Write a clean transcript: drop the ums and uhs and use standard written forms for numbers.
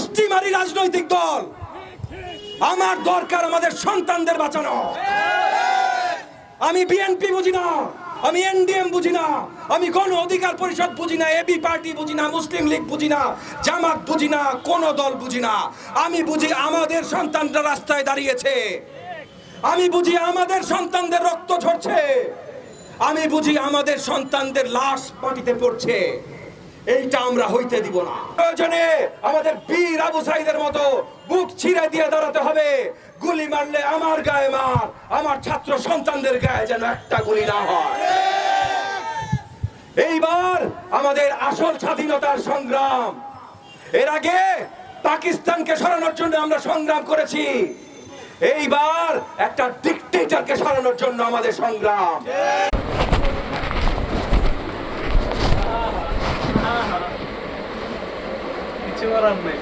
স্টিমারি রাজনৈতিক দল। আমার দরকার আমাদের সন্তানদের বাঁচানো। আমি বিএনপি বুঝি না, আমি এনডিএম বুঝি না, আমি গণ অধিকার পরিষদ বুঝি না, এবি পার্টি বুঝি না, মুসলিম লীগ বুঝি না, জামাত বুঝি না, কোন দল বুঝি না। আমি বুঝি আমাদের সন্তানরা রাস্তায় দাঁড়িয়েছে, আমি বুঝি আমাদের সন্তানদের রক্ত ঝরছে, আমি বুঝি আমাদের সন্তানদের লাশ মাটিতে পড়ছে। এইটা আমরা হইতে দিব না। প্রয়োজনে আমাদের বীর আবু সাইদের মতো বুক ছিঁড়ে দিয়ে দাঁড়াতে হবে। গুলি মারলে আমার গায়ে মার, আমার ছাত্র সন্তানদের গায়ে যেন একটা গুলি না হয়। এইবার আমাদের আসল স্বাধীনতার সংগ্রাম। এর আগে পাকিস্তানকে সরানোর জন্য আমরা সংগ্রাম করেছি, এইবার একটা ডিক্টেটরকে সরানোর জন্য আমাদের সংগ্রাম। কিছু করার নেই।